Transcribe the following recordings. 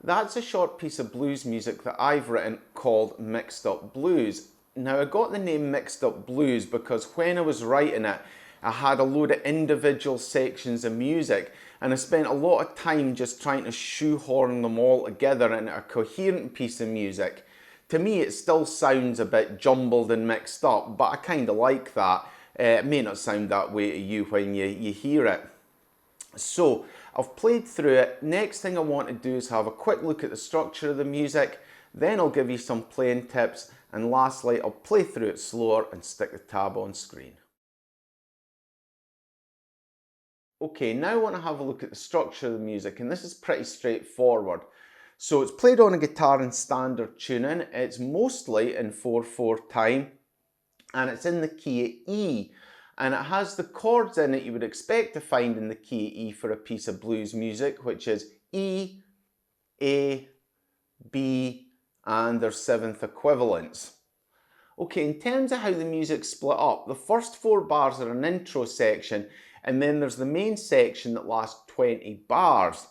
That's a short piece of blues music that I've written called Mixed Up Blues. Now, I got the name Mixed Up Blues because when I was writing it, I had a load of individual sections of music and I spent a lot of time just trying to shoehorn them all together into a coherent piece of music. To me, it still sounds a bit jumbled and mixed up, but I kind of like that. It may not sound that way to you when you hear it. So I've played through it. Next thing I want to do is have a quick look at the structure of the music, then I'll give you some playing tips, and lastly I'll play through it slower and stick the tab on screen. Okay, now I want to have a look at the structure of the music, and this is pretty straightforward. So it's played on a guitar in standard tuning, it's mostly in 4/4 time, and it's in the key of E. And it has the chords in it you would expect to find in the key of E for a piece of blues music, which is E, A, B, and their seventh equivalents. Okay, in terms of how the music's split up, the first 4 bars are an intro section, and then there's the main section that lasts 20 bars.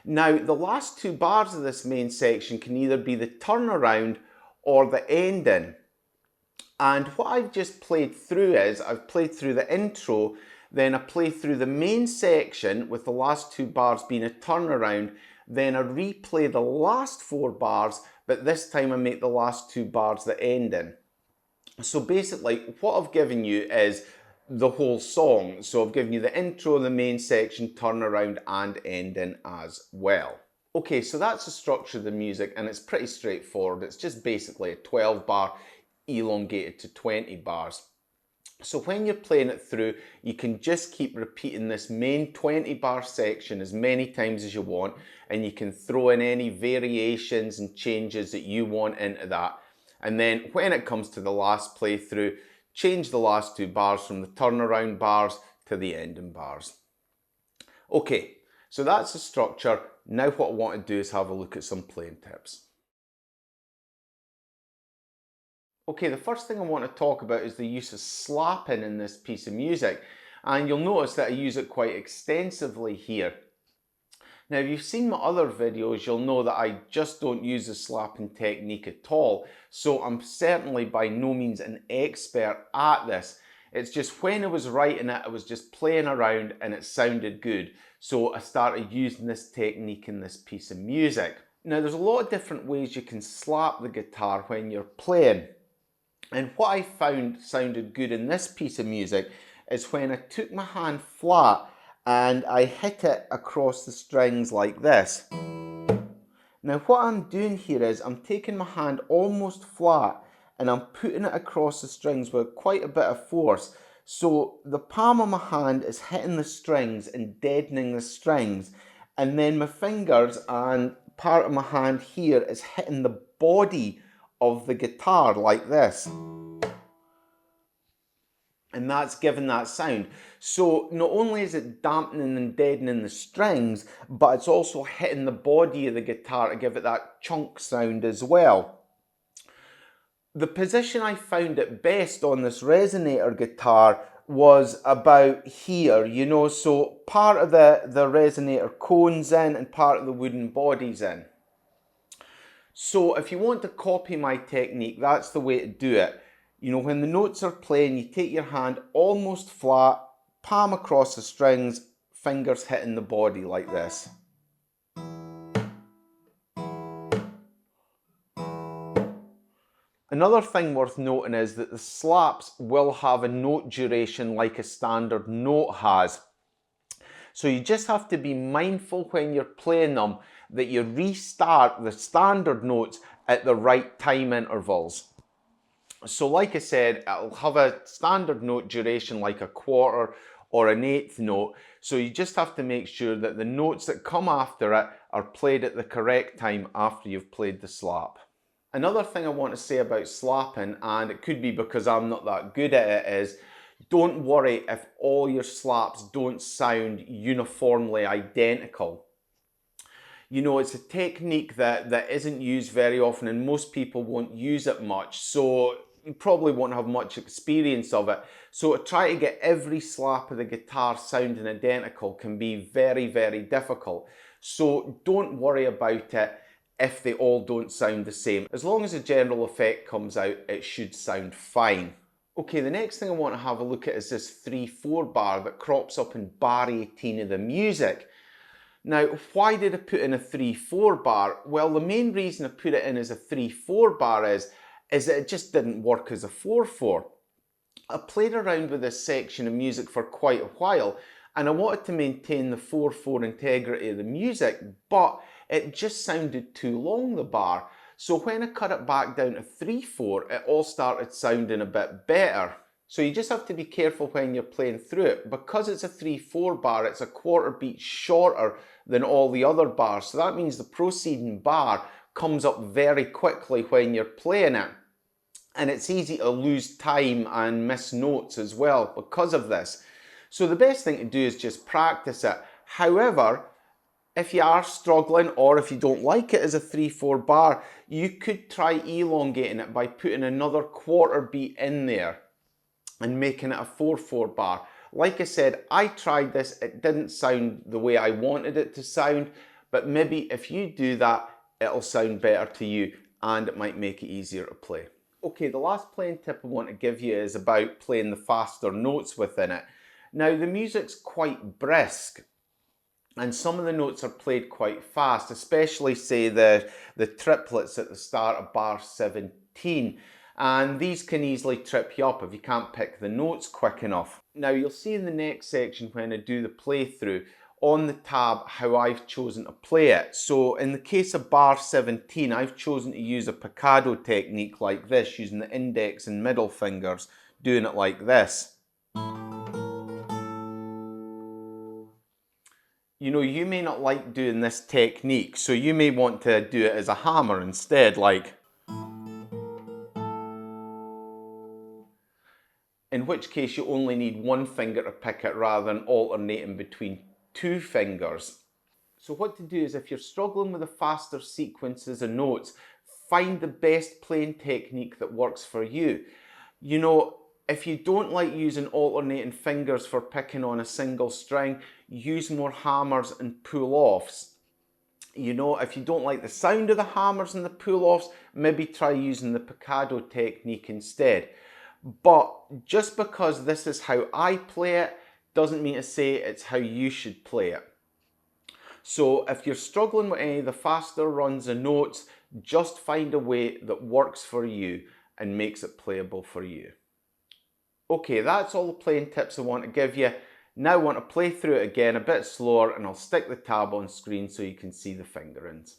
Now, the last 2 bars of this main section can either be the turnaround or the ending. And what I've just played through is, I've played through the intro, then I play through the main section with the last 2 bars being a turnaround, then I replay the last 4 bars, but this time I make the last 2 bars the ending. So basically, what I've given you is the whole song. So I've given you the intro, the main section, turnaround, and ending as well. Okay, so that's the structure of the music, and it's pretty straightforward. It's just basically a 12 bar elongated to 20 bars. So when you're playing it through, you can just keep repeating this main 20 bar section as many times as you want, and you can throw in any variations and changes that you want into that. And then when it comes to the last playthrough, change the last 2 bars from the turnaround bars to the ending bars. Okay, so that's the structure. Now what I want to do is have a look at some playing tips. Okay, the first thing I want to talk about is the use of slapping in this piece of music, and you'll notice that I use it quite extensively here. Now, if you've seen my other videos, you'll know that I just don't use the slapping technique at all, so I'm certainly by no means an expert at this. It's just when I was writing it, I was just playing around and it sounded good, so I started using this technique in this piece of music. Now, there's a lot of different ways you can slap the guitar when you're playing. And what I found sounded good in this piece of music is when I took my hand flat and I hit it across the strings like this. Now what I'm doing here is I'm taking my hand almost flat and I'm putting it across the strings with quite a bit of force. So the palm of my hand is hitting the strings and deadening the strings, and then my fingers and part of my hand here is hitting the body of the guitar like this, and that's giving that sound. So not only is it dampening and deadening the strings, but it's also hitting the body of the guitar to give it that chunk sound as well. The position I found it best on this resonator guitar was about here, you know, so part of the resonator cone's in and part of the wooden body's in. So if you want to copy my technique, that's the way to do it. You know, when the notes are playing, you take your hand almost flat, palm across the strings, fingers hitting the body like this. Another thing worth noting is that the slaps will have a note duration like a standard note has. So you just have to be mindful when you're playing them that you restart the standard notes at the right time intervals. So like I said, it'll have a standard note duration like a quarter or an eighth note. So you just have to make sure that the notes that come after it are played at the correct time after you've played the slap. Another thing I want to say about slapping, and it could be because I'm not that good at it, is don't worry if all your slaps don't sound uniformly identical. You know, it's a technique that isn't used very often and most people won't use it much, so you probably won't have much experience of it. So to try to get every slap of the guitar sounding identical can be very, very difficult. So don't worry about it if they all don't sound the same. As long as the general effect comes out, it should sound fine. Okay, the next thing I want to have a look at is this 3/4 bar that crops up in bar 18 of the music. Now, why did I put in a 3/4 bar? Well, the main reason I put it in as a 3/4 bar is that it just didn't work as a 4/4. I played around with this section of music for quite a while, and I wanted to maintain the 4/4 integrity of the music, but it just sounded too long, the bar. So when I cut it back down to 3/4, it all started sounding a bit better. So you just have to be careful when you're playing through it. Because it's a 3/4 bar, it's a quarter beat shorter than all the other bars. So that means the proceeding bar comes up very quickly when you're playing it. And it's easy to lose time and miss notes as well because of this. So the best thing to do is just practice it. However, if you are struggling or if you don't like it as a 3/4 bar, you could try elongating it by putting another quarter beat in there and making it a 4/4 bar. Like I said, I tried this, it didn't sound the way I wanted it to sound, but maybe if you do that, it'll sound better to you and it might make it easier to play. Okay, the last playing tip I want to give you is about playing the faster notes within it. Now, the music's quite brisk, and some of the notes are played quite fast, especially, say, the triplets at the start of bar 17. And these can easily trip you up if you can't pick the notes quick enough. Now, you'll see in the next section when I do the playthrough on the tab how I've chosen to play it. So in the case of bar 17, I've chosen to use a picado technique like this, using the index and middle fingers, doing it like this. You know, you may not like doing this technique, so you may want to do it as a hammer instead, like. In which case you only need one finger to pick it rather than alternating between two fingers. So what to do is, if you're struggling with the faster sequences of notes, find the best playing technique that works for you. You know, if you don't like using alternating fingers for picking on a single string, use more hammers and pull-offs. You know, if you don't like the sound of the hammers and the pull-offs, maybe try using the picado technique instead. But just because this is how I play it, doesn't mean to say it's how you should play it. So if you're struggling with any of the faster runs of notes, just find a way that works for you and makes it playable for you. Okay, that's all the playing tips I want to give you. Now I want to play through it again a bit slower, and I'll stick the tab on screen so you can see the fingerings.